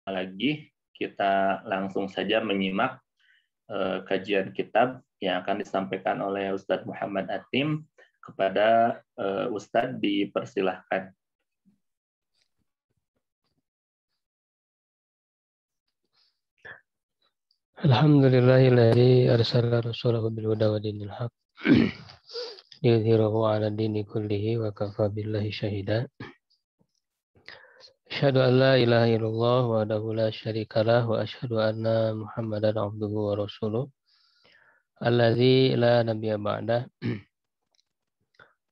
lagi, kita langsung saja menyimak kajian kitab yang akan disampaikan oleh Ustadz Muhammad Atim. Kepada Ustadz dipersilahkan. Alhamdulillahilladzi arsala rasulahu bil huda wa dinil haq yudhhirahu 'ala dini kullihi wa kafa billahi syahida. Asyhadu an la ilaha illallah wahdahu la syarikalah wa asyhadu anna Muhammadan abduhu wa rasuluh alladzi la nabiyya ba'dah.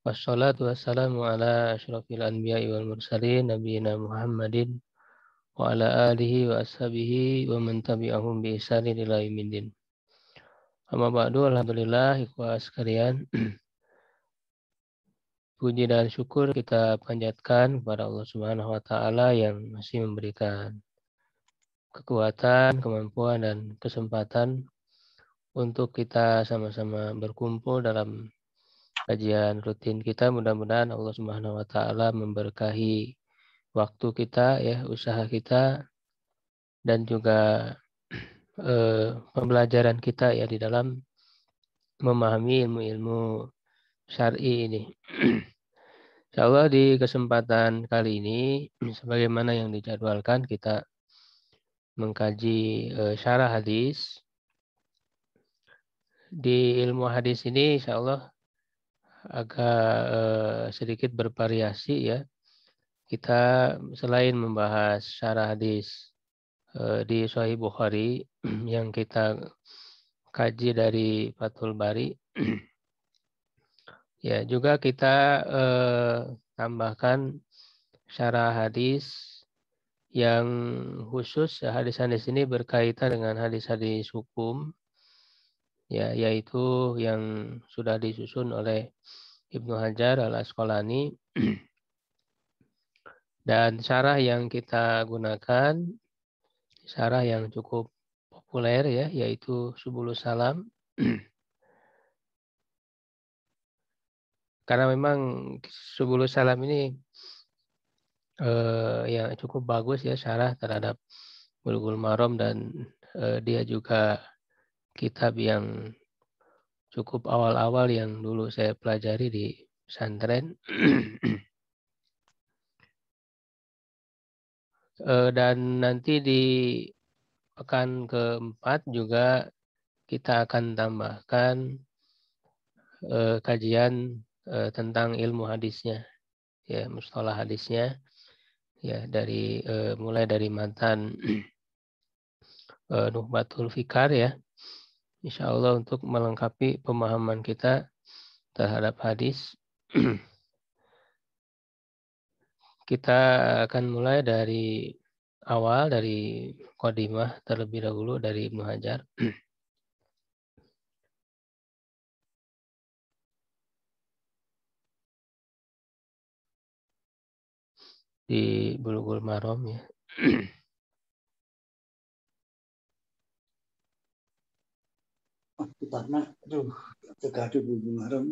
Wassalatu wassalamu ala asyrafil anbiya'i wal mursalin nabiyina Muhammadin wa ala alihi wa ashabihi wa man tabi'ahum bi ihsanin ila yaumiddin. Amma ba'du, alhamdulillah ikhwah sekalian. Puji dan syukur kita panjatkan kepada Allah Subhanahu wa taala yang masih memberikan kekuatan, kemampuan dan kesempatan untuk kita sama-sama berkumpul dalam kajian rutin kita. Mudah-mudahan Allah Subhanahu wa taala memberkahi waktu kita, ya, usaha kita dan juga pembelajaran kita, ya, di dalam memahami ilmu-ilmu syar'i ini. Insyaallah di kesempatan kali ini, sebagaimana yang dijadwalkan, kita mengkaji syarah hadis. Di ilmu hadis ini insyaallah agak sedikit bervariasi, ya. Kita selain membahas syarah hadis di Sahih Bukhari yang kita kaji dari Fathul Bari, ya, juga kita tambahkan syarah hadis yang khusus. Hadis-hadis ini berkaitan dengan hadis-hadis hukum, ya, yaitu yang sudah disusun oleh Ibnu Hajar Al-Asqalani. Dan syarah yang kita gunakan syarah yang cukup populer, ya, yaitu Subulus Salam. Karena memang Subulus Salam ini yang cukup bagus, ya, syarah terhadap Bulughul Maram, dan dia juga kitab yang cukup awal-awal yang dulu saya pelajari di pesantren. Dan nanti di pekan keempat juga kita akan tambahkan kajian tentang ilmu hadisnya, ya, mustalah hadisnya, ya, dari mulai dari matan Nuhbatul Fikar, ya, insyaallah untuk melengkapi pemahaman kita terhadap hadis. Kita akan mulai dari awal, dari Qadimah terlebih dahulu dari Ibnu Hajar. Di Bulughul Maram, ya. Putarna, aduh, tergaduh Bulughul Maram.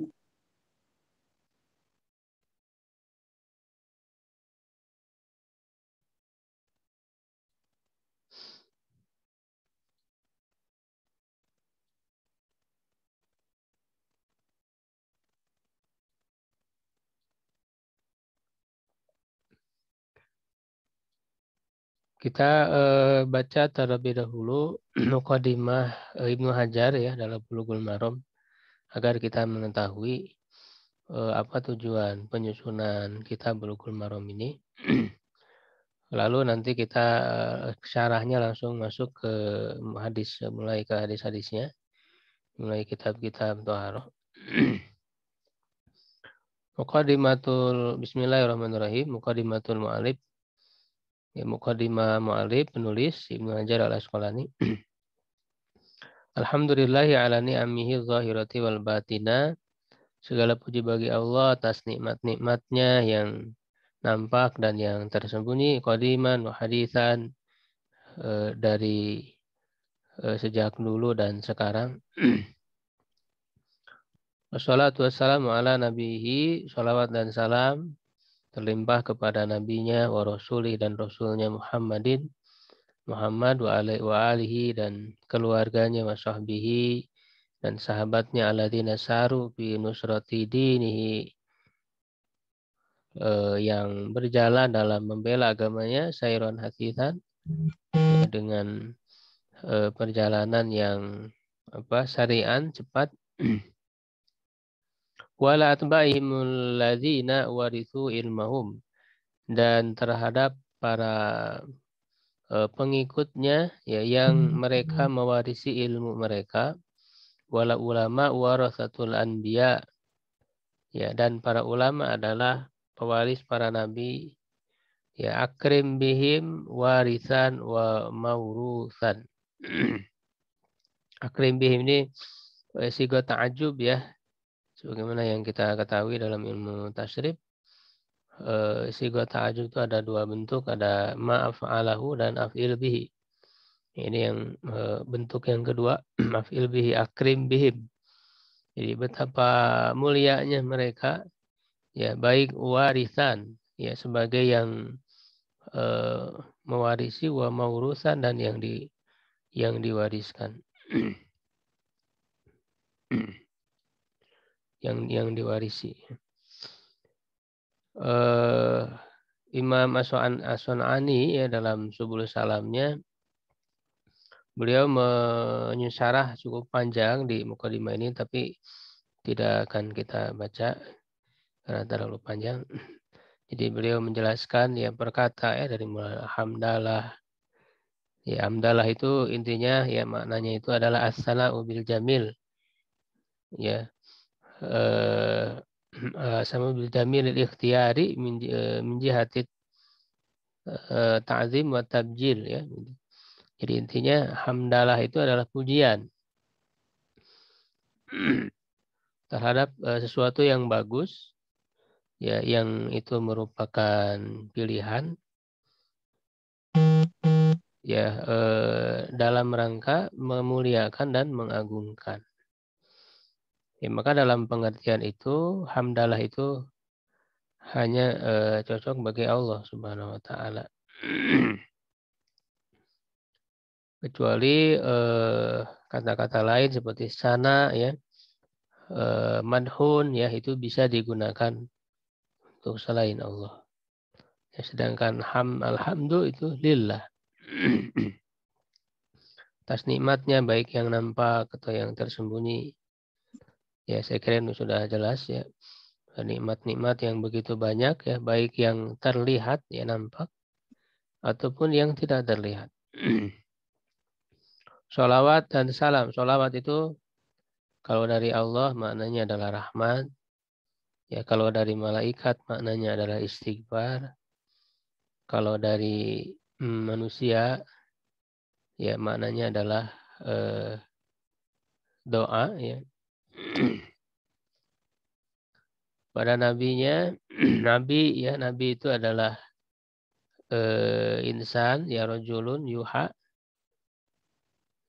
Kita baca terlebih dahulu Muqaddimah Ibnu Hajar, ya, dalam Bulughul Maram, agar kita mengetahui apa tujuan penyusunan kitab Bulughul Maram ini. Lalu nanti kita syarahnya langsung masuk ke hadis, mulai ke hadis-hadisnya, mulai kitab-kitab Thaharah. Muqaddimatul Bismillahirrahmanirrahim. Muqaddimatul Mu'alif, ya, Muqaddimah Mu'alif penulis Ibnu Hajar Al-Asqalani. Alhamdulillahi ala ni'amihi zahirati wal batina. Segala puji bagi Allah atas nikmat-nikmatnya yang nampak dan yang tersembunyi, qadiman wa hadisan, dari sejak dulu dan sekarang. Wassalatu wassalamu ala nabihi, salawat dan salam terlimpah kepada nabinya wa rasulih dan rasulnya Muhammadin Muhammad wa alihi dan keluarganya wa sahbihi dan sahabatnya alladzina saru fi nusrati dinihi yang berjalan dalam membela agamanya sayron hasisan dengan perjalanan yang syari'an cepat wala atba'ihimul ladzina warithu ilmahum dan terhadap para pengikutnya ya yang mereka mewarisi ilmu mereka wala ulama warasatul anbiya ya dan para ulama adalah pewaris para nabi ya akrim bihim warisan wa maurusan. Akrim bihim ini sigo ta'ajub ya sebagaimana yang kita ketahui dalam ilmu tasrif. Sigo ta'ajub itu ada dua bentuk, ada ma'af'alahu dan af'il bihi. Ini yang bentuk yang kedua, af'il bihi akrim bihim. Jadi betapa mulianya mereka ya baik warisan ya sebagai yang mewarisi wa maurusan dan yang diwariskan. yang diwarisi. Imam As-Sun'ani ya dalam Subul Salamnya beliau menyusarah cukup panjang di mukadimah ini tapi tidak akan kita baca karena terlalu panjang. Jadi beliau menjelaskan ya perkata ya dari mulai hamdalah. Ya hamdalah itu intinya ya maknanya itu adalah as-sana'u bil jamil. Ya. Sama bil jamil al-ikhtiyari min jihati ta'zim wa tabjil ya. Jadi intinya hamdalah itu adalah pujian terhadap sesuatu yang bagus ya yang itu merupakan pilihan ya dalam rangka memuliakan dan mengagungkan. Ya, maka dalam pengertian itu hamdalah itu hanya cocok bagi Allah Subhanahu wa taala. Kecuali kata-kata lain seperti sana ya madhun ya itu bisa digunakan untuk selain Allah. Ya, sedangkan alhamdu itu lillah. Atas nikmatnya baik yang nampak atau yang tersembunyi. Ya saya kira itu sudah jelas ya. Nikmat-nikmat yang begitu banyak ya baik yang terlihat ya nampak ataupun yang tidak terlihat. Sholawat dan salam. Sholawat itu kalau dari Allah maknanya adalah rahmat. Ya kalau dari malaikat maknanya adalah istighfar. Kalau dari manusia ya maknanya adalah doa ya. Pada nabinya nabi itu adalah insan ya rajulun yuha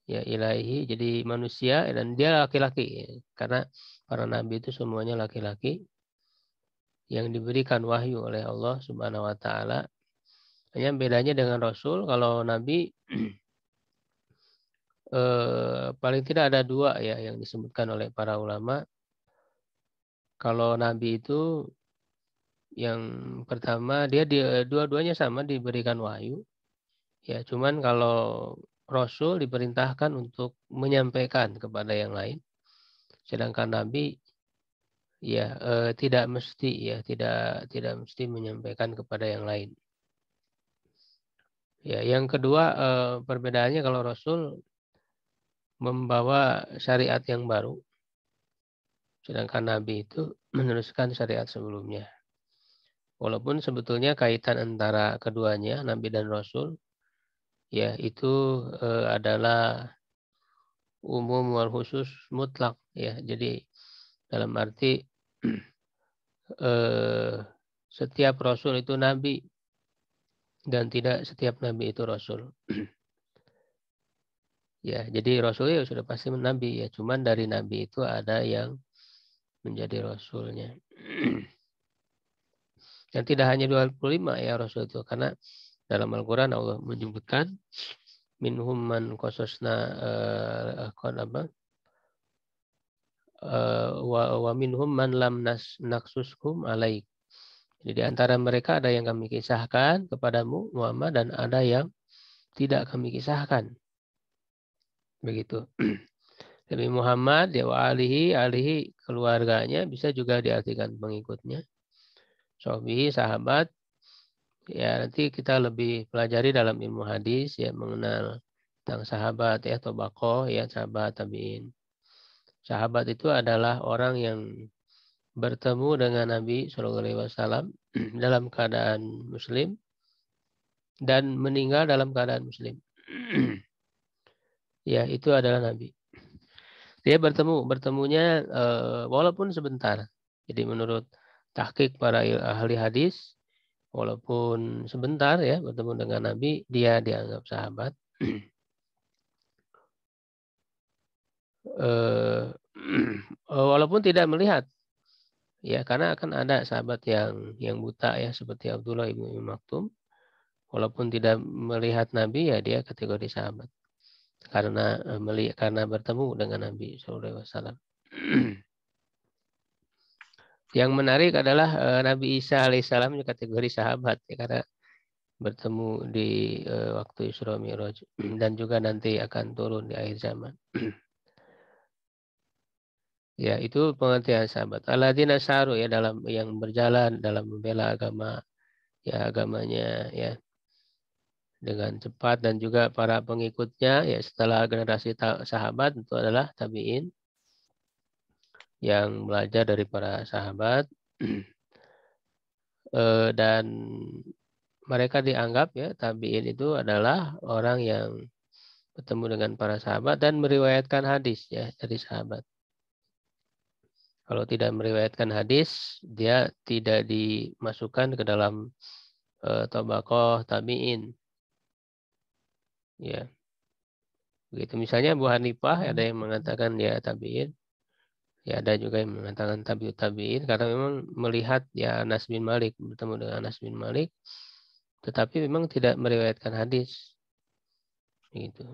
ya ilahi jadi manusia dan dia laki-laki ya. Karena para nabi itu semuanya laki-laki yang diberikan wahyu oleh Allah Subhanahu wa taala. Hanya bedanya dengan rasul kalau nabi paling tidak ada dua ya yang disebutkan oleh para ulama. Kalau nabi itu yang pertama dia dua-duanya sama diberikan wahyu. Ya, cuman kalau rasul diperintahkan untuk menyampaikan kepada yang lain. Sedangkan nabi ya tidak mesti ya tidak mesti menyampaikan kepada yang lain. Ya, yang kedua perbedaannya kalau rasul membawa syariat yang baru. Sedangkan nabi itu meneruskan syariat sebelumnya. Walaupun sebetulnya kaitan antara keduanya, nabi dan rasul, ya itu adalah umum wal khusus mutlak. Ya, jadi dalam arti setiap rasul itu nabi dan tidak setiap nabi itu rasul. Ya, jadi rasul ya sudah pasti nabi ya. Cuman dari nabi itu ada yang menjadi rasulnya. Dan tidak hanya 25 ya rasul itu karena dalam Al-Quran Allah menyebutkan minhum man qasasna wa minhum man lam naksuskum alaik. Jadi di antara mereka ada yang kami kisahkan kepadamu Muhammad dan ada yang tidak kami kisahkan. Begitu. Nabi Muhammad ya wa alihi keluarganya, bisa juga diartikan pengikutnya. Sahbihi sahabat. Ya nanti kita lebih pelajari dalam ilmu hadis ya, mengenal tentang sahabat ya, tobaqoh ya, sahabat tabi'in. Sahabat itu adalah orang yang bertemu dengan Nabi SAW dalam keadaan Muslim dan meninggal dalam keadaan Muslim. Ya itu adalah Nabi. Dia bertemunya walaupun sebentar. Jadi menurut tahqiq para ahli hadis, walaupun sebentar ya bertemu dengan Nabi, dia dianggap sahabat. Walaupun tidak melihat, ya karena akan ada sahabat yang buta ya, seperti Abdullah ibnu Maktum, walaupun tidak melihat Nabi ya dia kategori sahabat karena bertemu dengan Nabi SAW. Yang menarik adalah Nabi Isa alaihissalam kategori sahabat ya, karena bertemu di waktu Isra Mi'raj dan juga nanti akan turun di akhir zaman. Ya, itu pengertian sahabat. Alladzina saru ya, dalam yang berjalan dalam membela agama ya, agamanya ya dengan cepat, dan juga para pengikutnya ya setelah generasi sahabat itu adalah tabi'in yang belajar dari para sahabat dan mereka dianggap ya, tabi'in itu adalah orang yang bertemu dengan para sahabat dan meriwayatkan hadis ya dari sahabat. Kalau tidak meriwayatkan hadis, dia tidak dimasukkan ke dalam tobaqoh tabi'in. Ya. Begitu misalnya Abu Hanifah ada yang mengatakan dia tabi'in. Ya ada juga yang mengatakan tabi'ut tabi'in karena memang melihat ya Anas bin Malik, bertemu dengan Anas bin Malik, tetapi memang tidak meriwayatkan hadis. Gitu.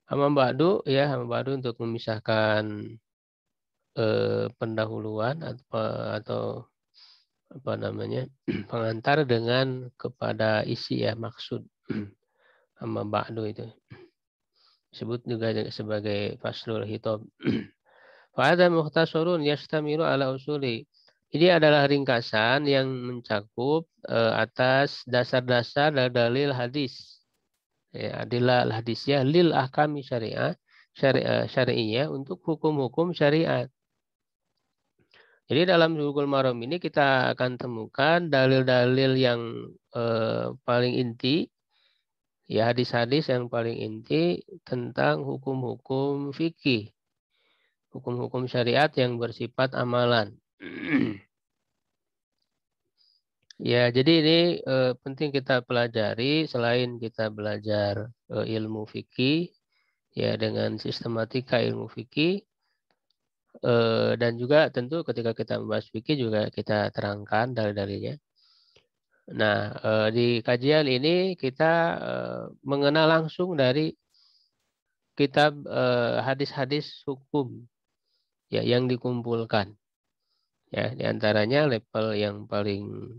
Amma ba'du ya, amma ba'du untuk memisahkan pendahuluan atau apa namanya pengantar dengan kepada isi ya, maksud. Amma ba'du itu disebut juga sebagai faslul khitab. Fa'adha mukhtasarun yastamiru ala usuli. Ini adalah ringkasan yang mencakup atas dasar-dasar dalil hadis. Ya, adillah hadisnya lil ahkami syari'iyah untuk hukum-hukum syariat. Jadi dalam Bulughul Maram ini kita akan temukan dalil-dalil yang paling inti, ya hadis-hadis yang paling inti tentang hukum-hukum fikih, hukum-hukum syariat yang bersifat amalan. Ya, jadi ini penting kita pelajari selain kita belajar ilmu fikih ya dengan sistematika ilmu fikih dan juga tentu ketika kita membahas fikih juga kita terangkan dalil-dalilnya. Nah, di kajian ini kita mengenal langsung dari kitab hadis-hadis hukum ya yang dikumpulkan. Ya, di antaranya level yang paling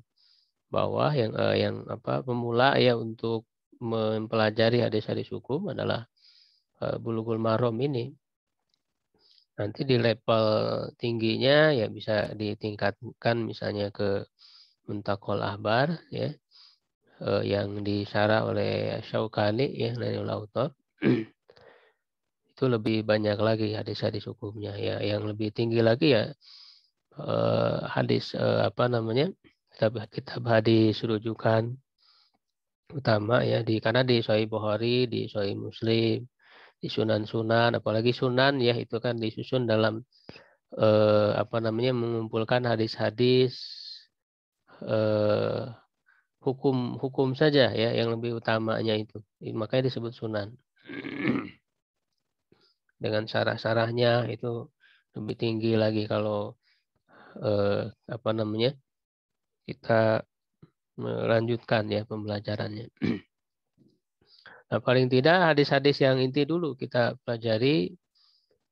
bawah yang pemula ya untuk mempelajari hadis-hadis hukum adalah Bulughul Maram ini. Nanti di level tingginya ya bisa ditingkatkan misalnya ke Muntaqal Ahbar ya yang disyarah oleh Syaukani ya Nailul Autar. Itu lebih banyak lagi hadis-hadis hukumnya ya. Yang lebih tinggi lagi ya hadis kitab hadis rujukan utama ya karena di Sahih Bukhari, di Sahih Muslim, di Sunan-Sunan, apalagi Sunan ya itu kan disusun dalam mengumpulkan hadis-hadis hukum saja ya yang lebih utamanya itu. Makanya disebut Sunan. Dengan syarah-syarahnya itu lebih tinggi lagi kalau kita melanjutkan ya pembelajarannya. Nah, paling tidak hadis-hadis yang inti dulu kita pelajari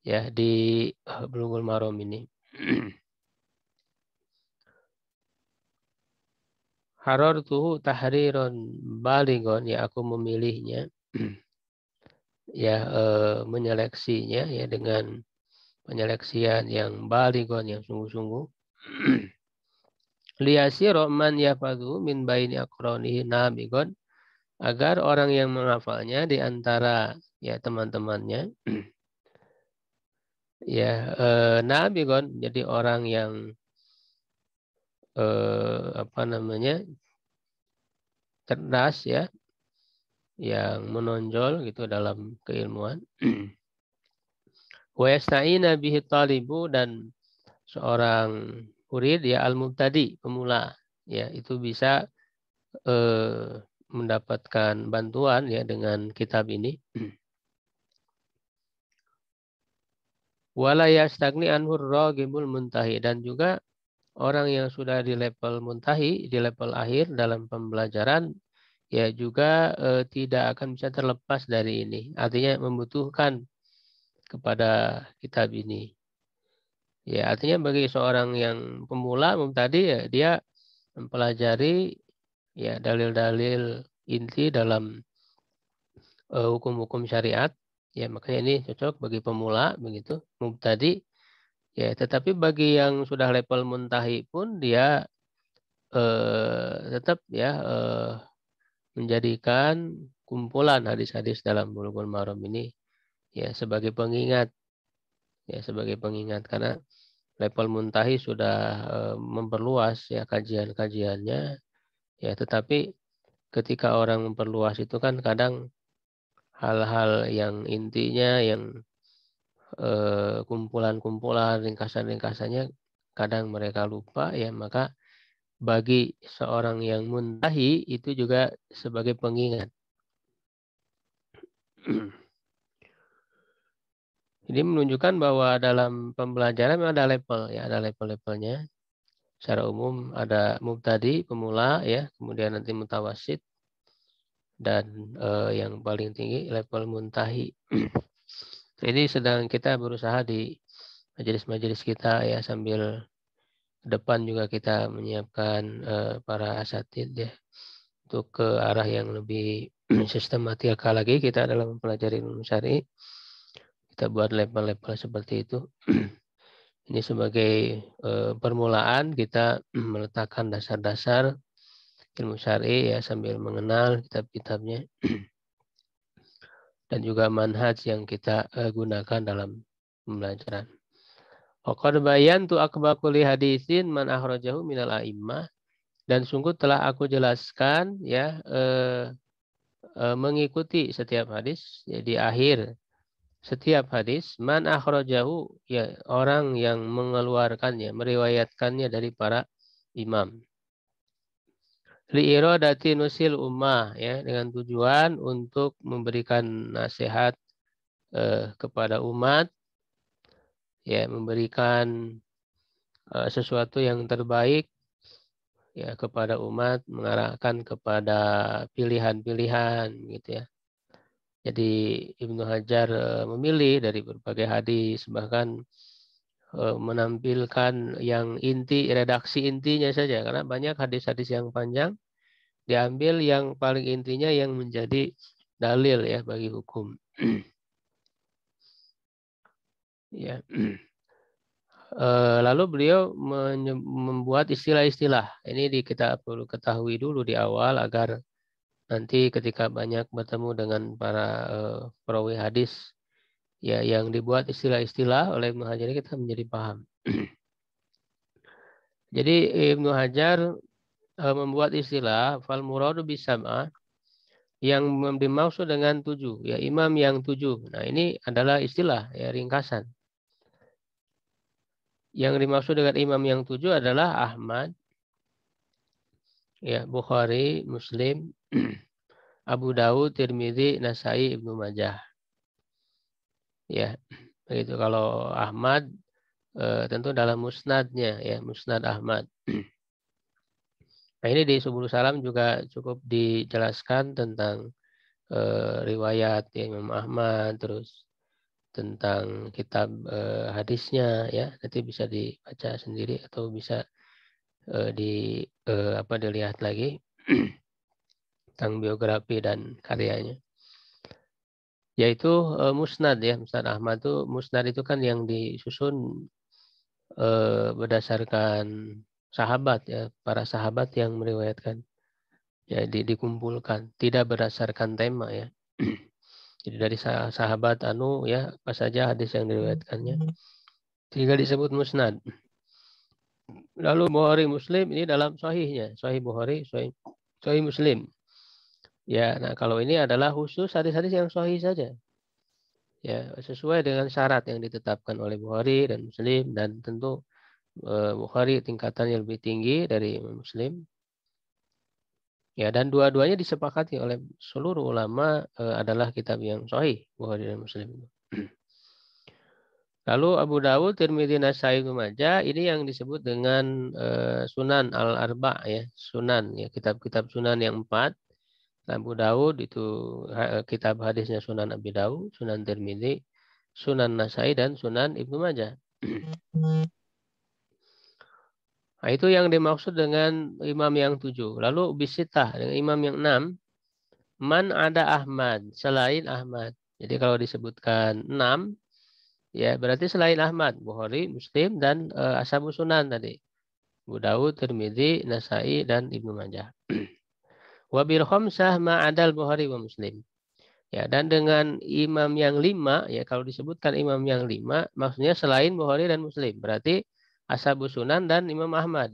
ya di Bulughul Maram ini. Harartuhu tahriron baligon, ya aku memilihnya ya menyeleksinya ya dengan penyeleksian yang baligon, yang sungguh-sungguh. Liyasiro man yafadhu min baini aqronihi nabigon, agar orang yang menghafalnya di antara ya teman-temannya ya nabigon, jadi orang yang apa namanya, cerdas ya, yang menonjol gitu dalam keilmuan. Wa yasta'ina bihi talibu, dan seorang murid ya al-mubtadi, pemula ya, itu bisa mendapatkan bantuan ya dengan kitab ini. Wala yastagni anhur raghibul muntahi, dan juga orang yang sudah di level muntahi, di level akhir dalam pembelajaran ya juga tidak akan bisa terlepas dari ini. Artinya membutuhkan kepada kitab ini. Ya, artinya bagi seorang yang pemula tadi ya, dia mempelajari ya dalil-dalil inti dalam hukum-hukum syariat. Ya, makanya ini cocok bagi pemula begitu, mubtadi. Ya, tetapi bagi yang sudah level muntahi pun dia tetap ya menjadikan kumpulan hadis-hadis dalam Bulughul Maram ini ya sebagai pengingat, ya sebagai pengingat, karena level muntahi sudah memperluas ya kajian-kajiannya ya, tetapi ketika orang memperluas itu kan kadang hal-hal yang intinya, yang kumpulan-kumpulan, ringkasan-ringkasannya kadang mereka lupa ya, maka bagi seorang yang muntahi itu juga sebagai pengingat. Ini menunjukkan bahwa dalam pembelajaran ada level ya, ada level-levelnya. Secara umum ada mubtadi, pemula ya, kemudian nanti mutawasid, dan yang paling tinggi level muntahi. Ini sedang kita berusaha di majelis-majelis kita ya, sambil depan juga kita menyiapkan para asatid ya untuk ke arah yang lebih sistematika lagi kita dalam mempelajari ilmu syar'i. Kita buat level-level seperti itu. Ini sebagai permulaan kita meletakkan dasar-dasar ilmu syar'i ya, sambil mengenal kitab-kitabnya dan juga manhaj yang kita gunakan dalam pembelajaran. Waqad bayantu akbaquli hadisin man akhrajahu minal a'immah, dan sungguh telah aku jelaskan ya mengikuti setiap hadis ya, di akhir setiap hadis man akhrajahu ya, orang yang mengeluarkannya, meriwayatkannya dari para imam. Li'iradati nusil ummah ya, dengan tujuan untuk memberikan nasihat kepada umat ya, memberikan sesuatu yang terbaik ya kepada umat, mengarahkan kepada pilihan-pilihan gitu ya. Jadi Ibnu Hajar memilih dari berbagai hadis, bahkan menampilkan yang inti, redaksi intinya saja, karena banyak hadis-hadis yang panjang, diambil yang paling intinya yang menjadi dalil ya bagi hukum. Ya. Lalu beliau membuat istilah-istilah. Ini kita perlu ketahui dulu di awal agar nanti ketika banyak bertemu dengan para perawi hadis ya, yang dibuat istilah-istilah oleh Ibnu Hajar kita menjadi paham. Jadi Ibnu Hajar membuat istilah fal muradu bisam'ah, yang dimaksud dengan 7 ya, imam yang 7. Nah, ini adalah istilah ya, ringkasan. Yang dimaksud dengan imam yang 7 adalah Ahmad ya, Bukhari, Muslim, Abu Dawud, Tirmidzi, Nasai, Ibnu Majah. Ya, begitu. Kalau Ahmad tentu dalam musnadnya ya, musnad Ahmad. Nah, ini di Subul Salam juga cukup dijelaskan tentang riwayat ya, Imam Ahmad, terus tentang kitab hadisnya ya, nanti bisa dibaca sendiri atau bisa dilihat lagi tentang biografi dan karyanya. Yaitu musnad ya, Musnad Ahmad itu, musnad itu kan yang disusun berdasarkan sahabat ya, para sahabat yang meriwayatkan. Jadi dikumpulkan, tidak berdasarkan tema ya. Jadi dari sahabat ya, apa saja hadis yang diriwayatkannya, sehingga disebut musnad. Lalu Bukhari Muslim ini dalam sahihnya, Sahih Bukhari, Sahih Muslim. Ya, nah kalau ini adalah khusus hadis-hadis yang sahih saja. Ya, sesuai dengan syarat yang ditetapkan oleh Bukhari dan Muslim, dan tentu Bukhari tingkatannya lebih tinggi dari Muslim. Ya, dan dua-duanya disepakati oleh seluruh ulama adalah kitab yang sahih, Bukhari dan Muslim. Lalu Abu Dawud, Tirmidzi, Nasai, Ibnu Majah, ini yang disebut dengan Sunan Al-Arba' ya, Sunan ya, kitab-kitab Sunan yang 4. Abu Dawud itu kitab hadisnya Sunan Abi Dawud, Sunan Tirmidzi, Sunan Nasai, dan Sunan Ibnu Majah. Nah, itu yang dimaksud dengan imam yang 7. Lalu bisitah dengan imam yang 6, man ada Ahmad, selain Ahmad. Jadi kalau disebutkan 6, ya berarti selain Ahmad, Bukhari, Muslim, dan Ashabus Sunan tadi. Abu Dawud, Tirmidzi, Nasai, dan Ibnu Majah. Wabil khamsah ma'adal Bukhari wa Muslim. Ya, dan dengan imam yang 5, ya kalau disebutkan imam yang 5, maksudnya selain Bukhari dan Muslim. Berarti Ashabus Sunan dan Imam Ahmad.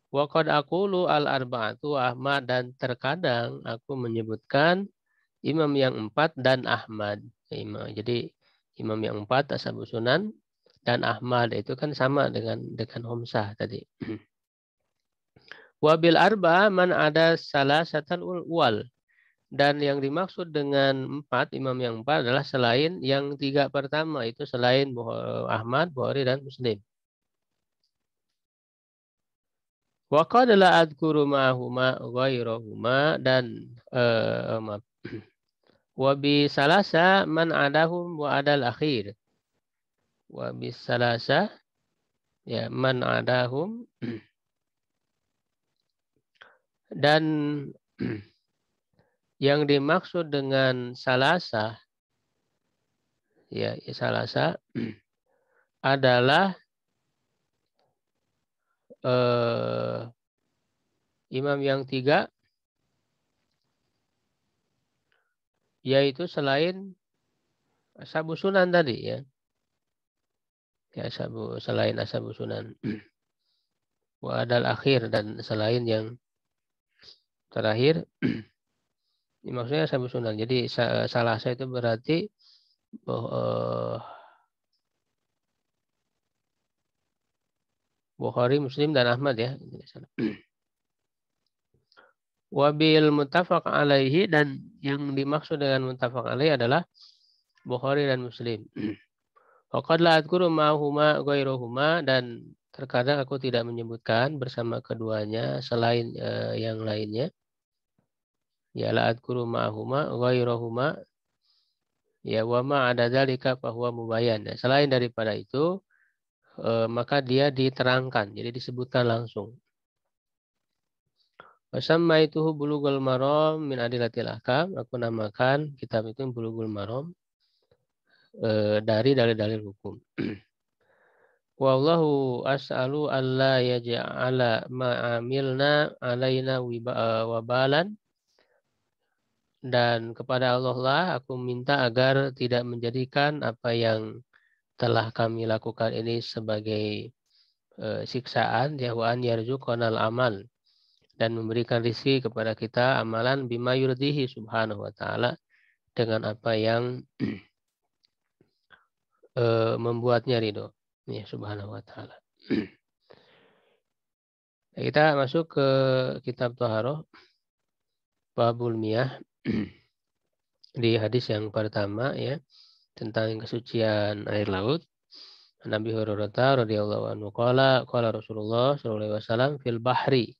Wa qad aqulu al-arba'atu Ahmad, dan terkadang aku menyebutkan imam yang 4 dan Ahmad. Jadi imam yang 4 Ashabus Sunan dan Ahmad itu kan sama dengan khamsah tadi. Wabil arba man ada salah satan wal, dan yang dimaksud dengan 4 imam yang 4 adalah selain yang 3 pertama, itu selain Ahmad, Bukhari, dan Muslim. Wa qad la adhkuru ma'ahuma ghairahuma, dan wa bi salasa man adahum wa adal akhir. Wa bi salasa ya man adahum, dan yang dimaksud dengan salasa ya salasa adalah imam yang 3, yaitu selain Ashabus Sunan tadi ya. Ya, selain Ashabus Sunan. Wa adal akhir, dan selain yang terakhir. Ini maksudnya Ashabus Sunan. Jadi salasa itu berarti Bukhari, Muslim, dan Ahmad ya. Wabil muttafaq alaihi, dan yang dimaksud dengan muttafaq alaihi adalah Bukhari dan Muslim. Waqad la adhkuru ma'ahuma ghairuhuma, dan terkadang aku tidak menyebutkan bersama keduanya selain yang lainnya. Ya, la adhkuru ma'ahuma ghairuhuma, ya, wa ma ada dzalika fa huwa mubayyan. Selain daripada itu maka dia diterangkan, jadi disebutkan langsung. Wasammaituhu Bulughul Maram min Adillatil Ahkam, aku namakan kitab itu Bulughul Maram dari dalil-dalil hukum. Wallahu as'alu alla yaj'ala ma'amilna alaina wabalan, dan kepada Allah lah aku minta agar tidak menjadikan apa yang telah kami lakukan ini sebagai siksaan, ya, wa an yarzuqanal amal, dan memberikan rezeki kepada kita amalan bima yurdihi subhanahu wa ta'ala, dengan apa yang membuatnya ridho ya subhanahu wa ta'ala. Kita masuk ke kitab Thaharah Babul Miyah di hadis yang pertama ya, tentang kesucian air laut. Nabi Hurairah radhiyallahu anhu qala Rasulullah sallallahu alaihi wasallam fil bahri,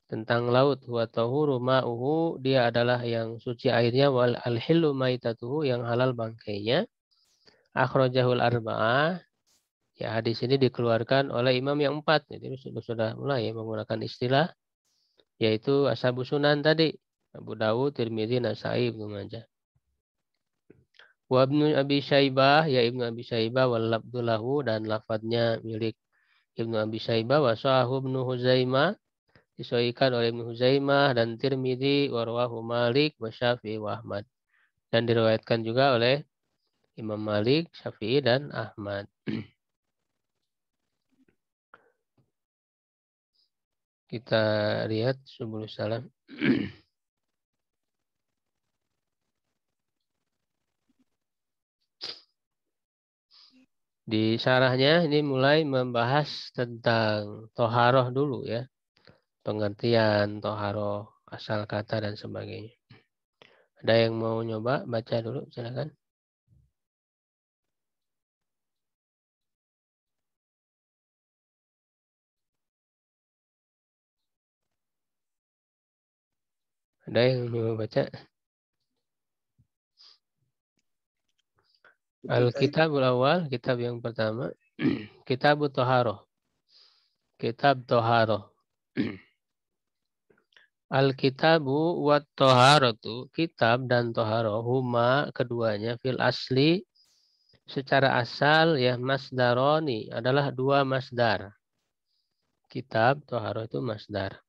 tentang laut, wa tahuru ma'uhu, dia adalah yang suci airnya, wal al-hillu maitatuhu, yang halal bangkainya. Akhrajahul arba'ah, ya hadis ini dikeluarkan oleh imam yang 4. Jadi sudah mulai ya menggunakan istilah, yaitu ashabu sunan tadi, Abu Dawud, Tirmidzi, Nasa'i, Ibnu Majah. Wa Ibnu Abi Syaibah, ya Ibnu Abi Syaibah, wal labdulahu, dan lafadznya milik Ibnu Abi Syaibah, wa sahahu Ibnu Huzaimah, disahihkan oleh Ibnu Huzaimah dan Tirmidzi, wa rawahu Malik wa Syafi'i wa Ahmad, dan diriwayatkan juga oleh Imam Malik, Syafi'i, dan Ahmad. Kita lihat subul salam. Di syarahnya ini mulai membahas tentang toharoh dulu ya. Pengertian toharoh, asal kata dan sebagainya. Ada yang mau nyoba baca dulu, silakan. Ada yang mau baca? Al-Kitabul Awal, kitab yang pertama. Kitabut Toharoh. Kitab Toharoh. Al-Kitabu wa Toharotu, kitab dan Toharoh, huma keduanya fil asli, secara asal ya masdaroni, adalah dua masdar. Kitab, Toharoh itu masdar.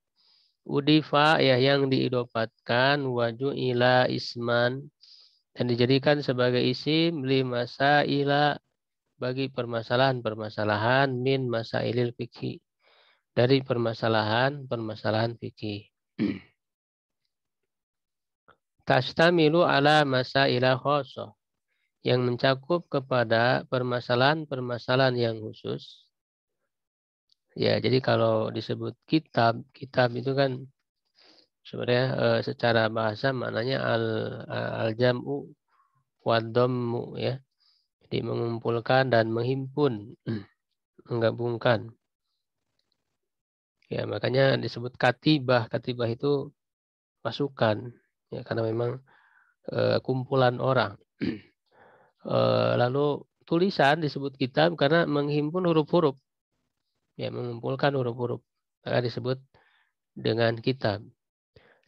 Udifa ya yang diidopatkan, waju ila isman, dan dijadikan sebagai isim li masaila, bagi permasalahan-permasalahan min masailil fikih, dari permasalahan fikih. Tastamilu ala masaila khosoh, yang mencakup kepada permasalahan-permasalahan yang khusus. Ya, jadi kalau disebut kitab itu kan sebenarnya secara bahasa maknanya al-jam'u wad-dhammu ya. Jadi mengumpulkan dan menghimpun, menggabungkan. Ya, makanya disebut katibah. Katibah itu pasukan ya, karena memang kumpulan orang. Lalu tulisan disebut kitab karena menghimpun huruf-huruf. Ya, mengumpulkan huruf-huruf. Maka disebut dengan kitab.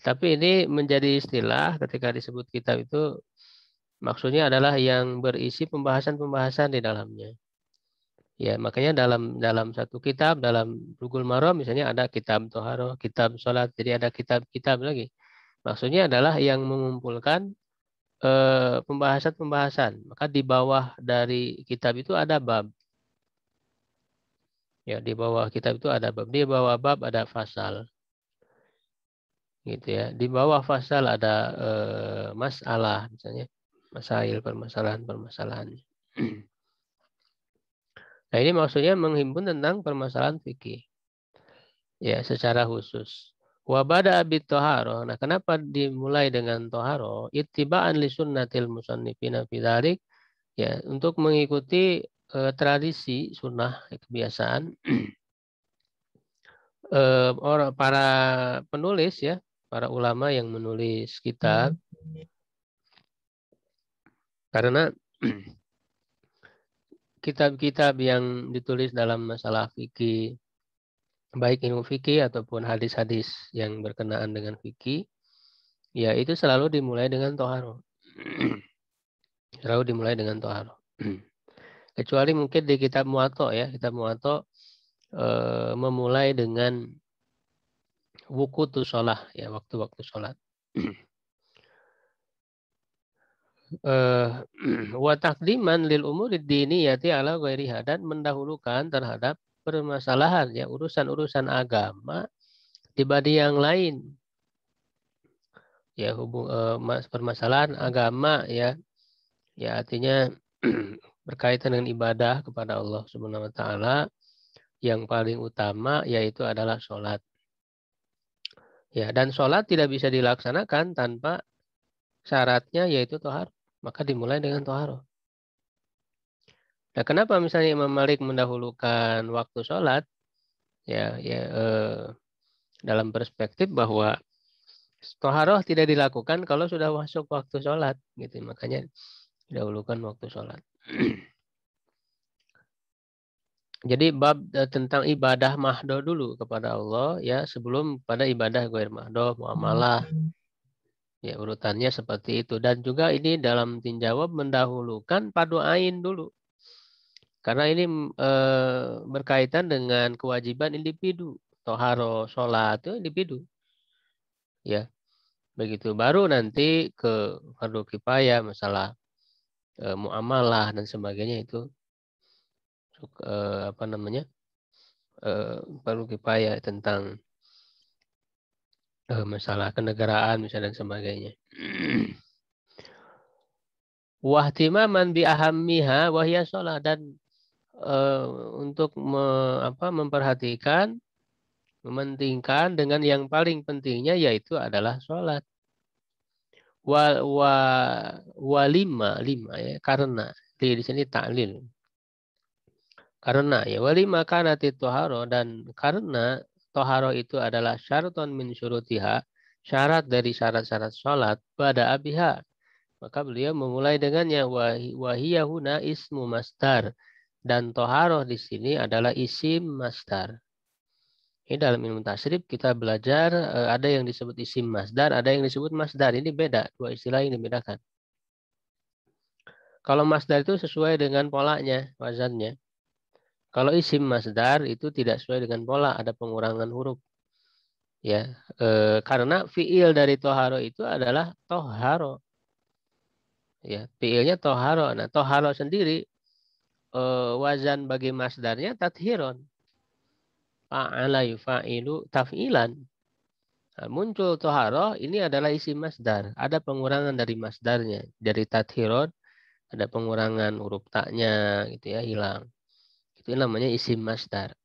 Tapi ini menjadi istilah ketika disebut kitab itu maksudnya adalah yang berisi pembahasan-pembahasan di dalamnya. Ya, makanya dalam satu kitab, dalam Bulughul Maram misalnya ada kitab Toharoh, kitab sholat, jadi ada kitab-kitab lagi. Maksudnya adalah yang mengumpulkan pembahasan-pembahasan. Maka di bawah dari kitab itu ada bab. Ya, di bawah kitab itu ada bab. Di bawah bab ada fasal. Gitu ya. Di bawah fasal ada masalah misalnya, masail, permasalahan. Nah, ini maksudnya menghimpun tentang permasalahan fikih. Ya, secara khusus. Wa bada'a bit toharoh. Nah, kenapa dimulai dengan toharoh? Ittiba'an li sunnatil musannifina fi dzalik. Ya, untuk mengikuti tradisi sunnah, kebiasaan orang para penulis ya, para ulama yang menulis kitab. Karena kitab-kitab yang ditulis dalam masalah fikih, baik ilmu fikih ataupun hadis-hadis yang berkenaan dengan fikih, ya itu selalu dimulai dengan toharoh. Selalu dimulai dengan toharoh. Kecuali mungkin di kitab Muwatta ya, kitab Muwatta memulai dengan wuqutu sholah ya, waktu-waktu sholat. Wa taqdiman lil umuri diniyati ala ghairiha, dan mendahulukan terhadap permasalahan ya, urusan-urusan agama dibanding yang lain. Ya, permasalahan agama ya. Ya, artinya berkaitan dengan ibadah kepada Allah Subhanahu wa taala, yang paling utama yaitu adalah sholat. Ya, dan sholat tidak bisa dilaksanakan tanpa syaratnya yaitu tohar. Maka dimulai dengan toharoh. Nah, kenapa misalnya Imam Malik mendahulukan waktu sholat? Ya, dalam perspektif bahwa toharoh tidak dilakukan kalau sudah masuk waktu sholat, gitu. Makanya didahulukan waktu sholat. Jadi bab tentang ibadah mahdoh dulu kepada Allah ya sebelum pada ibadah ghair mahdoh, muamalah. Ya urutannya seperti itu. Dan juga ini dalam tinjawab mendahulukan padu ain dulu. Karena ini berkaitan dengan kewajiban individu. Toharo, sholat itu individu. Ya, begitu. Baru nanti ke fardu kifayah, masalah muamalah dan sebagainya itu apa namanya fardu kifayah tentang masalah kenegaraan misalnya dan sebagainya. Wahtimaman bi ahammiha wahya sholat dan untuk memperhatikan, mementingkan dengan yang paling pentingnya yaitu adalah sholat. Walima ya karena di sini ta'lil. Karena ya walima kana toharo dan karena toharo itu adalah syaraton min syurutiha, syarat dari syarat-syarat sholat pada abiha. Maka beliau memulai dengannya wahiyahuna ismu masdar dan toharo di sini adalah isim masdar. Ini dalam ilmu tasrif kita belajar ada yang disebut isim masdar, ada yang disebut masdar. Ini beda, dua istilah yang dibedakan. Kalau masdar itu sesuai dengan polanya, wazannya. Kalau isim masdar itu tidak sesuai dengan pola, ada pengurangan huruf. Ya, karena fiil dari toharo itu adalah toharo. Ya, fiilnya toharo. Nah, toharo sendiri wazan bagi masdarnya tathiron. Fa'ala yufa'ilu taf'ilan. Nah, muncul toharo, ini adalah isim masdar. Ada pengurangan dari masdarnya. Dari tathiron, ada pengurangan huruf taknya, gitu ya, hilang. Itu namanya isim masdar.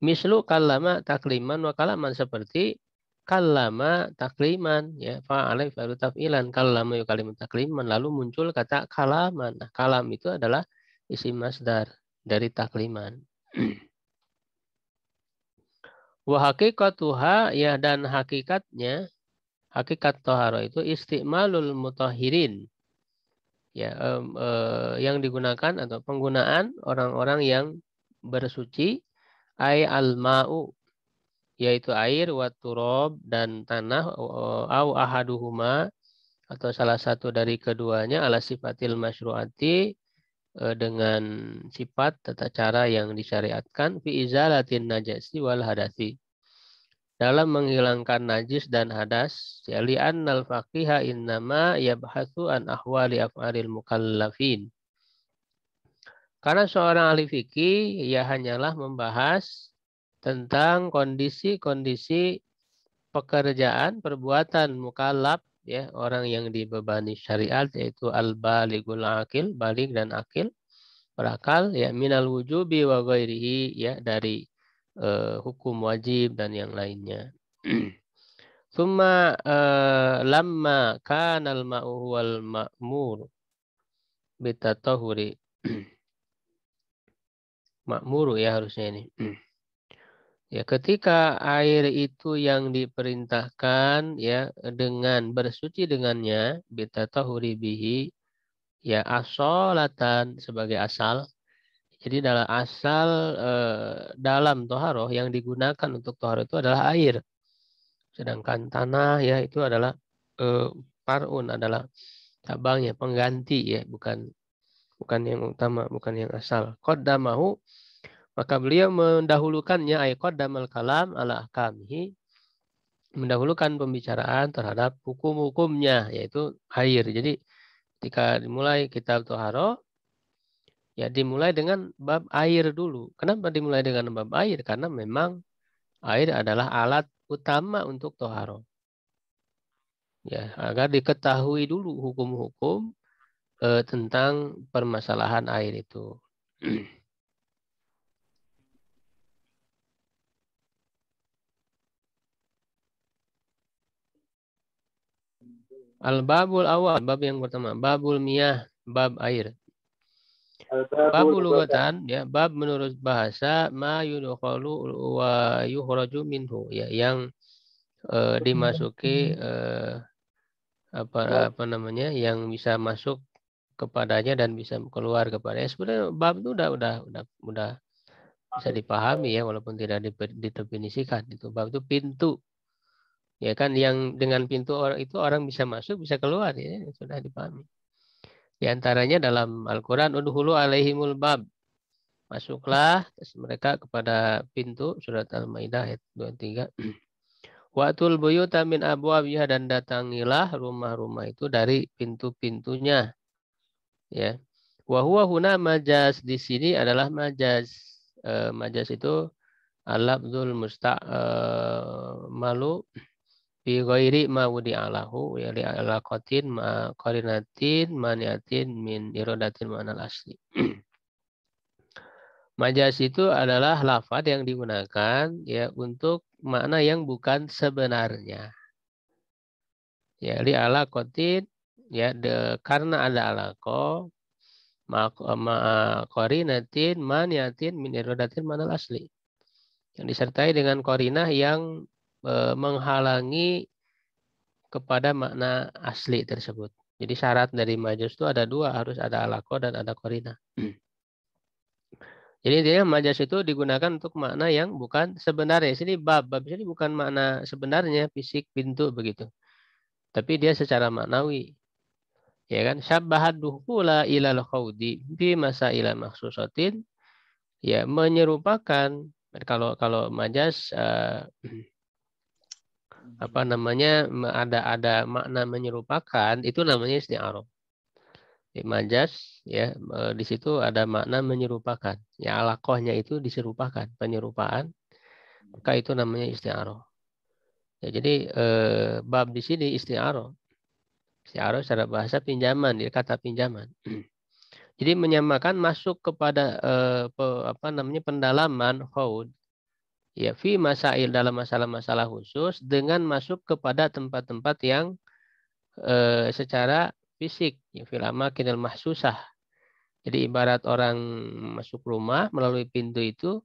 Mislu kallama takliman wa kalaman seperti kallama takliman ya fa'ala fa'alu taf'ilan kallama yukalimu takliman lalu muncul kata kalaman. Nah, kalam itu adalah isim masdar dari takliman. Wa haqiqatuha ya dan hakikatnya hakikat toharo itu istimalul mutahhirin. Ya yang digunakan atau penggunaan orang-orang yang bersuci ay al-ma'u yaitu air wa turab dan tanah au ahaduhuma atau salah satu dari keduanya ala sifatil masyru'ati dengan sifat tata cara yang disyariatkan fi izalatin najasi wal hadasi dalam menghilangkan najis dan hadas li annal faqiha innama yabhatsu an ahwali af'alil mukallafin. Karena seorang ahli fikih ia hanyalah membahas tentang kondisi-kondisi pekerjaan perbuatan mukallaf ya orang yang dibebani syariat yaitu al-balighul akil baligh dan akil berakal ya minal wujubi wa ghairihi ya dari hukum wajib dan yang lainnya. Summa lamma kana al-ma'u wal ma'mur bitatahuri ma'muru ya harusnya ini. Ya, ketika air itu yang diperintahkan ya dengan bersuci dengannya bitatahuri bihi ya asolatan sebagai asal. Jadi dalam asal dalam toharoh yang digunakan untuk toharoh itu adalah air. Sedangkan tanah ya itu adalah parun adalah cabangnya pengganti ya bukan yang utama bukan yang asal. Qaddamahu maka beliau mendahulukannya ay qaddamal kalam ala ahkamihi mendahulukan pembicaraan terhadap hukum-hukumnya yaitu air. Jadi ketika dimulai kitab toharoh ya dimulai dengan bab air dulu. Kenapa dimulai dengan bab air? Karena memang air adalah alat utama untuk toharoh. Ya, agar diketahui dulu hukum-hukum tentang permasalahan air itu. Al-babul awal, bab yang pertama, babul miyah, bab air. Bab lugatan, ya, bab menurut bahasa ma yudkhalu wa yukhraju minhu, ya, yang dimasuki apa namanya, yang bisa masuk kepadanya dan bisa keluar kepadanya. Sebenarnya bab itu udah bisa dipahami, ya, walaupun tidak didefinisikan. Itu bab itu pintu, ya kan, yang dengan pintu orang itu orang bisa masuk bisa keluar, ya, sudah dipahami. Di antaranya dalam Al-Quran, udhulu alaihimul bab, masuklah mereka kepada pintu, surat Al-Maidah ayat 23. Wa'tul buyuta min abwabiha, dan datangilah rumah-rumah itu dari pintu-pintunya, ya. Wa huwa huna majaz, di sini adalah majaz. Majaz itu al-lafzul malu bi ghairi ma wudi'alahu, ya, li alaqatin ma qarinatin maniatin min iradatin ma'anal asli. Majaz itu adalah lafaz yang digunakan, ya, untuk makna yang bukan sebenarnya. Ya, li alaqatin, ya, karena ada alaqah ma qarinatin maniatin min iradatin ma'anal asli. Yang disertai dengan qarinah yang menghalangi kepada makna asli tersebut. Jadi syarat dari majaz itu ada dua, harus ada alaqah dan ada qarinah. Jadi intinya majaz itu digunakan untuk makna yang bukan sebenarnya. Sini bab ini bukan makna sebenarnya fisik pintu begitu, tapi dia secara maknawi. Ya kan, syabbahat dukhula ilal khawdi bi masaila makhsusatin, ya, menyerupakan. Kalau majaz apa namanya, ada makna menyerupakan, itu namanya isti'arah. Majaz, ya, di situ ada makna menyerupakan, ya, alaqahnya itu diserupakan, penyerupaan, maka itu namanya isti'arah. Ya, jadi bab di sini isti'arah. Isti'arah secara bahasa pinjaman, ya, kata pinjaman. Jadi menyamakan masuk kepada apa namanya, pendalaman khawd, ya, fi masail, dalam masalah-masalah khusus, dengan masuk kepada tempat-tempat yang secara fisik, ya, fil amakinil mahsusah. Jadi ibarat orang masuk rumah melalui pintu itu,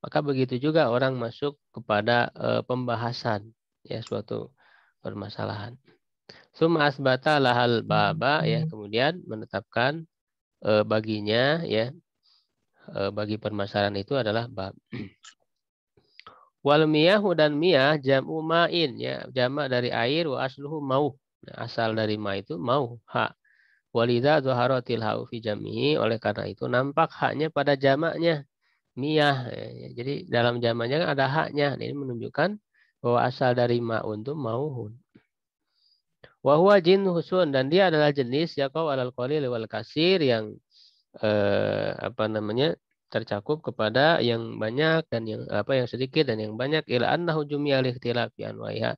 maka begitu juga orang masuk kepada pembahasan, ya, suatu permasalahan. Summa asbata lahal baba, ya, kemudian menetapkan baginya, ya, bagi permasalahan itu adalah bab. Wal miyahu, dan miyah jam'u ma'in, ya, jamak dari air, wa asluhu mauh. Nah, asal dari ma itu mauh, hak. Walidha dhuharatil ha'u fi jam'i, oleh karena itu nampak haknya pada jamaknya miyah. Ya, jadi dalam jamaknya ada haknya. Ini menunjukkan bahwa asal dari ma'un itu mauhun. Wa huwa jinhusun, dan dia adalah jenis yaqau alal qalil wal kasir, yang apa namanya, tercakup kepada yang banyak dan yang yang sedikit dan yang banyak. Ila annahu jumi'a li ikhtilafi anwa'iha.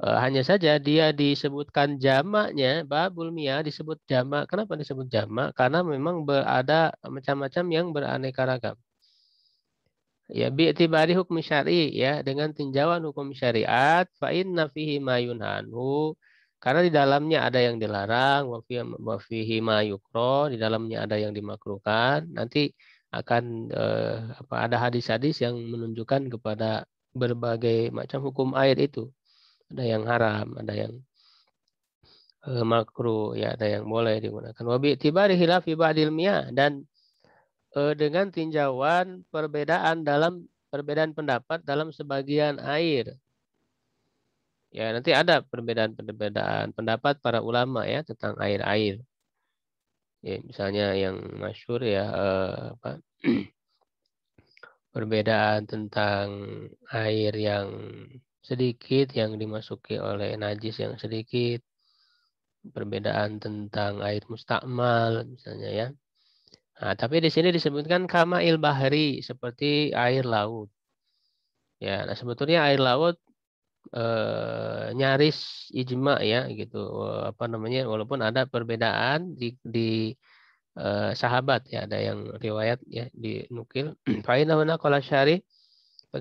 Hanya saja dia disebutkan jamaknya, babul miyah disebut jamak. Kenapa disebut jamak? Karena memang berada macam-macam yang beraneka ragam. Ya, bi'tibari hukum syar'i, ya, dengan tinjauan hukum syariat, fa inna fihi ma yunhanhu, karena di dalamnya ada yang dilarang, wa fihi ma yukra, di dalamnya ada yang dimakruhkan. Nanti akan ada hadis-hadis yang menunjukkan kepada berbagai macam hukum air itu. Ada yang haram, ada yang makruh, ya, ada yang boleh digunakan. Wa bi'tibari khilafi ba'dil miyah, dan dengan tinjauan perbedaan pendapat dalam sebagian air. Ya, nanti ada perbedaan pendapat para ulama, ya, tentang air-air. Ya, misalnya yang masyhur, ya, perbedaan tentang air yang sedikit yang dimasuki oleh najis yang sedikit. Perbedaan tentang air mustakmal misalnya, ya. Nah, tapi di sini disebutkan kama'il bahri, seperti air laut. Ya, nah, sebetulnya air laut nyaris ijma, ya, gitu. Apa namanya, walaupun ada perbedaan di sahabat, ya, ada yang riwayat, ya, dinukil. Fa'innahu naqala syarih,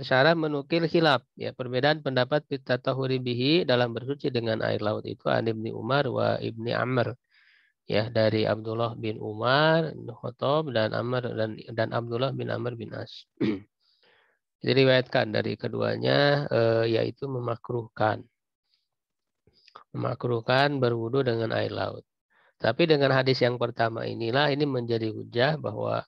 syarah menukil khilaf, ya, perbedaan pendapat bitatahuri bihi, dalam bersuci dengan air laut itu, an Ibni Umar wa Ibni Amr, ya, dari Abdullah bin Umar bin Khattab dan Abdullah bin Amr bin As. Diriwayatkan dari keduanya yaitu memakruhkan berwudu dengan air laut. Tapi dengan hadis yang pertama inilah ini menjadi hujah bahwa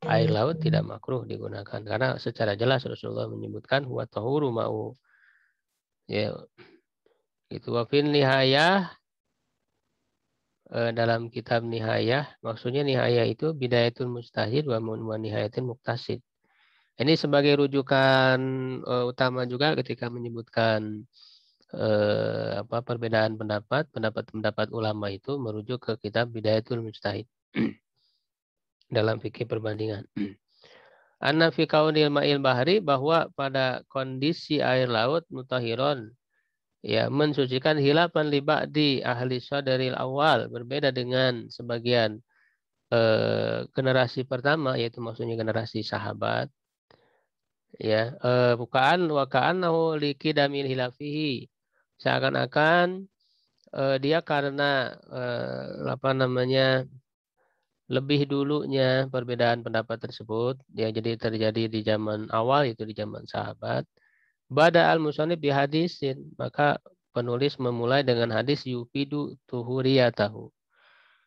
air laut tidak makruh digunakan karena secara jelas Rasulullah menyebutkan huwa tahuru ma'u. Ya, itu wafil nihayah dalam kitab nihayah, maksudnya nihayah itu bidayatul mujtahid wa nihayatul muqtasid. Ini sebagai rujukan utama juga ketika menyebutkan perbedaan pendapat ulama itu merujuk ke kitab Bidayatul Mujtahid dalam fikih perbandingan. Anna fi kaunil ma'il bahri, bahwa pada kondisi air laut mutahiron, ya, mensucikan hilafan li ba'di ahli sadaril awal, berbeda dengan sebagian generasi pertama, yaitu maksudnya generasi sahabat, ya, bukaan wa ka'annahu liqidamil hilafihi, seakan-akan dia karena lebih dulunya perbedaan pendapat tersebut, ya, jadi terjadi di zaman awal, itu di zaman sahabat. Bada al-musannif bi hadisin, maka penulis memulai dengan hadis yufidu tuhuriyatahu,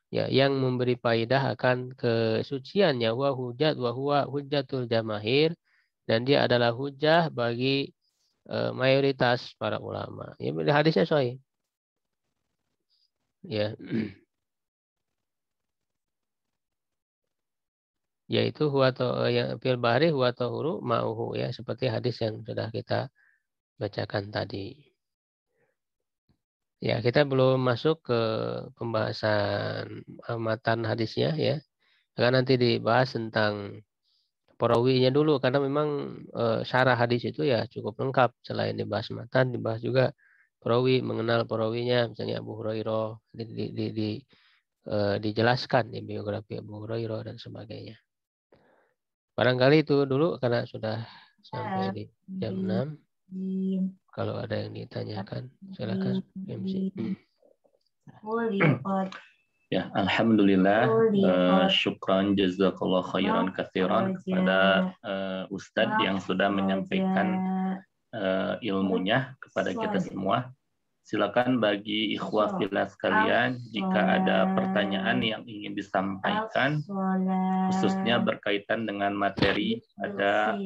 ya, yang memberi faidah akan kesuciannya, wa huwa hujjatul jamahir, dan dia adalah hujjah bagi mayoritas para ulama. Ya, hadisnya sahih. Ya. Yaitu yang fil bahri huwa tahuru ma'uhu, ya, seperti hadis yang sudah kita bacakan tadi. Ya, kita belum masuk ke pembahasan matan hadisnya, ya. Karena nanti dibahas tentang perawinya dulu, karena memang syarah hadis itu ya cukup lengkap. Selain dibahas matan, dibahas juga perawi, mengenal perawinya, misalnya Abu Hurairah, dijelaskan di biografi Abu Hurairah dan sebagainya. Barangkali itu dulu karena sudah sampai di jam 6. Kalau ada yang ditanyakan, silakan MC. Ya, alhamdulillah, syukran jazakallah khairan katsiran kepada Ustadz yang sudah menyampaikan ilmunya kepada kita semua. Silakan bagi ikhwah fillah sekalian, jika ada pertanyaan yang ingin disampaikan, khususnya berkaitan dengan materi pada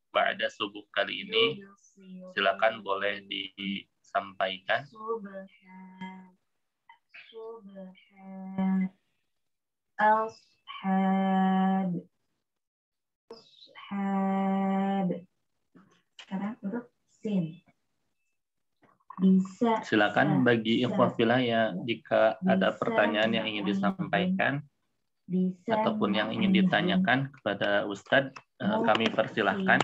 ba'da subuh kali ini, silakan boleh disampaikan. Sekarang huruf sin. Silakan bagi ikhwah fillah ya, jika ada pertanyaan yang ingin disampaikan ataupun yang ingin ditanyakan kepada Ustadz, kami persilahkan.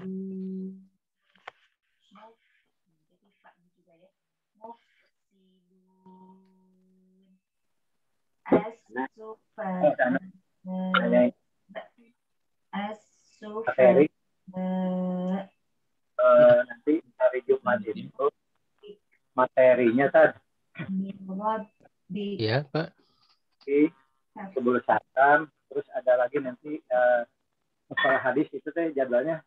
Nanti hari Jumat itu materinya tadi. Iya, Pak. Sebelum satam, terus ada lagi nanti masalah hadis itu teh jadwalnya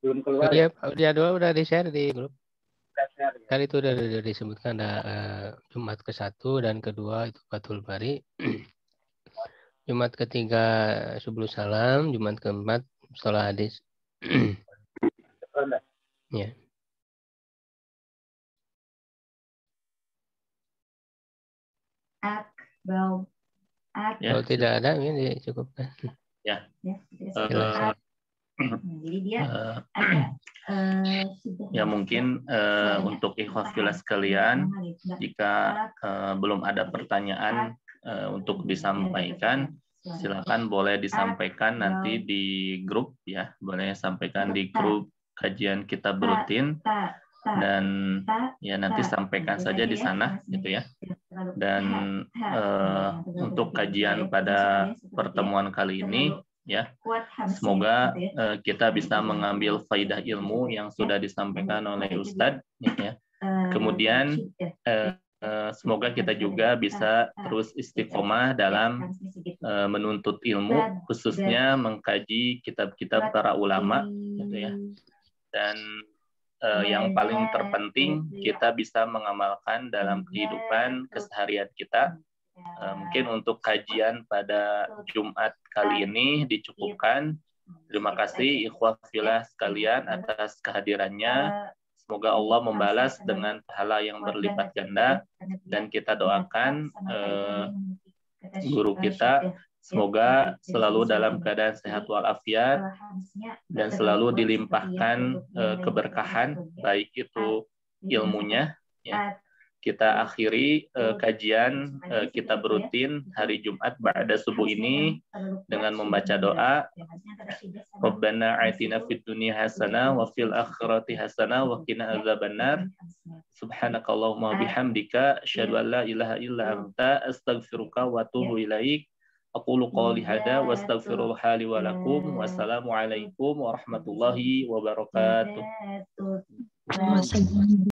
belum keluar. Iya, jadwal udah di-share di grup. Ya. Kan itu udah disebutkan, ada Jumat ke-1 dan kedua itu Fathul Bari. Jumat ketiga Subuh Salam, Jumat keempat Mustalah Hadis. Ya. Kalau tidak ada, ini cukupkan. Ya. Jadi dia ya mungkin untuk ikhwah fillah sekalian, jika belum ada pertanyaan untuk disampaikan, silakan boleh disampaikan nanti di grup, ya, boleh sampaikan di grup kajian kitab rutin, dan ya nanti sampaikan saja di sana, gitu ya. Dan untuk kajian pada pertemuan kali ini, ya, semoga kita bisa mengambil faidah ilmu yang sudah disampaikan oleh Ustadz, ya. Kemudian semoga kita juga bisa terus istiqomah dalam menuntut ilmu, khususnya mengkaji kitab-kitab para ulama, gitu ya. Dan yang paling terpenting kita bisa mengamalkan dalam kehidupan keseharian kita. Mungkin untuk kajian pada Jumat kali ini dicukupkan. Terima kasih ikhwah fillah sekalian atas kehadirannya. Semoga Allah membalas dengan pahala yang berlipat ganda, dan kita doakan guru kita semoga selalu dalam keadaan sehat walafiat dan selalu dilimpahkan keberkahan, baik itu ilmunya, ya. Kita akhiri kajian kitab rutin hari Jumat ba'da subuh ini dengan membaca doa. Rabbana atina fid dunya hasanah wa fil akhirati hasanah wa qina adzabannar. Subhanakallahumma bihamdika asyhadu an la ilaha illa anta astaghfiruka wa atubu ilaik. Aqulu qawli hada wa astaghfirullah li wa lakum. Wassalamualaikum warahmatullahi wabarakatuh.